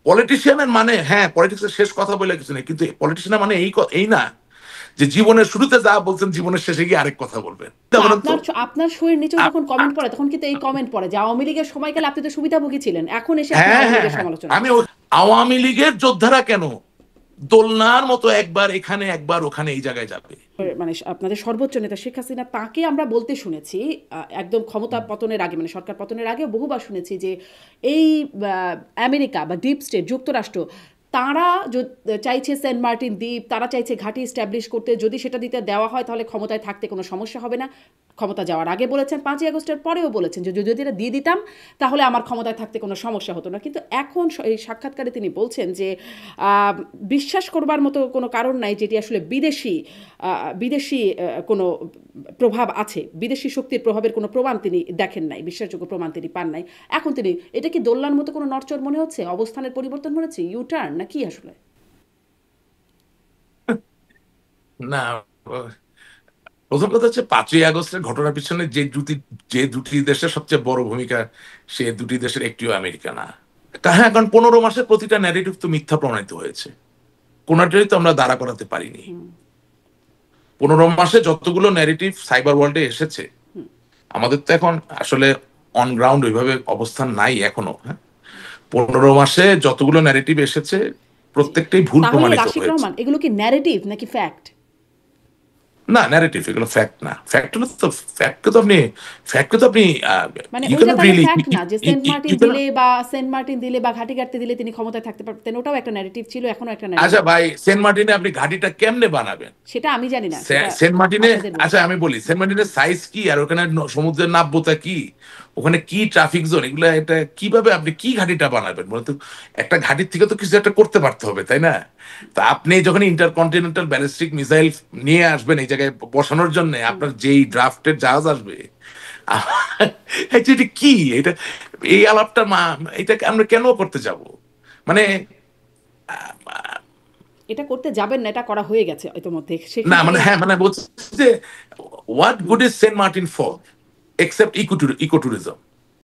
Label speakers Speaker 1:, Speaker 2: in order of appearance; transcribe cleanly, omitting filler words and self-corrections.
Speaker 1: পলিটিশিয়ানের মানে হ্যাঁ পলিটিক্সের শেষ কথা বলে কিছু নেই, কিন্তু পলিটিশিয়ানের মানে এই না যে জীবনের শুরুতে যা বলছেন জীবনের শেষে গিয়ে আরেক কথা বলবেন।
Speaker 2: তো
Speaker 1: বলেন তো
Speaker 2: আপনার আপনার শোয়ের নিচেও যখন কমেন্ট পড়ে তখন কিন্তু এই কমেন্ট পড়ে যে আওয়ামী লীগের সময়কালে আপনি তো সুবিধাভোগী ছিলেন, এখন এসে আপনি
Speaker 1: হ্যাঁ
Speaker 2: আওয়ামী
Speaker 1: হ্যাঁ
Speaker 2: লীগের
Speaker 1: হ্যাঁ
Speaker 2: সমালোচনা
Speaker 1: আমি
Speaker 2: করছেন।
Speaker 1: আওয়ামী লীগের যোদ্ধারা কেন দোলনার মতো একবার এখানে একবার ওখানে এই জায়গায় যাবে?
Speaker 2: মানে আপনাদের সর্বোচ্চ নেতা শেখ হাসিনা, তাকে আমরা বলতে শুনেছি একদম ক্ষমতা পতনের আগে, মানে সরকার পতনের আগে বহুবার শুনেছি যে এই আমেরিকা বা ডিপ স্টেট যুক্তরাষ্ট্র তারা চাইছে সেন্ট মার্টিন দ্বীপ, তারা চাইছে ঘাঁটি স্ট্যাবলিশ করতে, যদি সেটা দিতে দেওয়া হয় তাহলে ক্ষমতায় থাকতে কোনো সমস্যা হবে না। ক্ষমতা যাওয়ার আগে বলেছেন, 5ই আগস্টের পরেও বলেছেন যে যদি এটা দিয়ে দিতাম তাহলে আমার ক্ষমতায় থাকতে কোনো সমস্যা হতো না। কিন্তু এখন এই সাক্ষাৎকারে তিনি বলছেন যে বিশ্বাস করবার মতো কোনো কারণ নাই যেটি আসলে বিদেশি বিদেশি কোনো প্রভাব আছে, বিদেশি শক্তির প্রভাবের কোনো প্রমাণ তিনি দেখেন নাই, বিশ্বাসযোগ্য প্রমাণ তিনি পান নাই। এখন তিনি, এটা কি দোলনার মতো কোনো নড়চড় মনে হচ্ছে, অবস্থানের পরিবর্তন মনে হচ্ছে, ইউটার্ন নাকি আসলে?
Speaker 1: না, প্রথম কথা হচ্ছে 5ই আগস্টের ঘটনার পিছনে যে দুটি দেশের সবচেয়ে বড় ভূমিকা, সে দুটি দেশের একটিও আমেরিকা না। হ্যাঁ, কারণ 15 মাসের প্রতিটা ন্যারেটিভ তো মিথ্যা প্রমাণিত হয়েছে, কোনটাই তো আমরা দাঁড়া করাতে পারিনি। 15 মাসে যতগুলো ন্যারেটিভ সাইবার ওয়ার্ল্ডে এসেছে, আমাদের তো এখন আসলে অন গ্রাউন্ড ওইভাবে অবস্থান নাই এখনো। হ্যাঁ, 15 মাসে যতগুলো ন্যারেটিভ এসেছে
Speaker 2: জি।
Speaker 1: প্রত্যেকটাই ভুল
Speaker 2: তাহলে
Speaker 1: প্রমাণিত
Speaker 2: রাশিদ
Speaker 1: হয়েছে।
Speaker 2: রহমান, এগুলো কি ন্যারেটিভ নাকি ফ্যাক্ট?
Speaker 1: না, ন্যারেটিভ, এগুলো ফ্যাক্ট না। ফ্যাক্ট হলো তো, ফ্যাক্টকে তো আপনি
Speaker 2: মানে
Speaker 1: ইউ
Speaker 2: ওইটা
Speaker 1: ক্যানট
Speaker 2: তাহলে
Speaker 1: রিয়েলি
Speaker 2: ফ্যাক্ট না যে সেন্ট মার্টিন
Speaker 1: ইউ ক্যানট।
Speaker 2: দিলে বা সেন্ট মার্টিন দিলে বা ঘাটি কাটতে দিলে তিনি ক্ষমতায় থাকতে পারতেন, ওটাও একটা ন্যারেটিভ ছিল, এখনো একটা
Speaker 1: আচ্ছা
Speaker 2: ন্যারেটিভ।
Speaker 1: ভাই, সেন্ট মার্টিনে আপনি ঘাটিটা কেমনে বানাবেন?
Speaker 2: সেটা আমি জানি না, সেটা
Speaker 1: সেন্ট মার্টিনে,
Speaker 2: আপনাদের
Speaker 1: আচ্ছা
Speaker 2: ব্যাপার।
Speaker 1: আমি বলি, সেন্ট মার্টিনের সাইজ কি, আর ওখানে সমুদ্রের নাব্যতা কি, ওখানে কি ট্রাফিক জোন, এগুলো এটা কিভাবে আপনি কি ঘাটিটা বানাবেন বলতো? একটা ঘাটির থেকে তো কিছু একটা করতে পারতে হবে, তাই না? তা আপনি যখন ইন্টারকন্টিনেন্টাল ব্যালিস্টিক মিসাইল নিয়ে আসবেন এই জায়গায় বসানোর জন্য, আপনার যেই ড্রাফটের জাহাজ আসবে, এটা কি, এটা এই আলাপটা এটা আমরা কেন করতে যাব? মানে
Speaker 2: এটা করতে যাবেন না, এটা করা হয়ে গেছে ইতোমধ্যে,
Speaker 1: না,
Speaker 2: সেখান
Speaker 1: মানে
Speaker 2: থেকে।
Speaker 1: হ্যাঁ, মানে বলছি যে what good is Saint Martin for except eco tourism?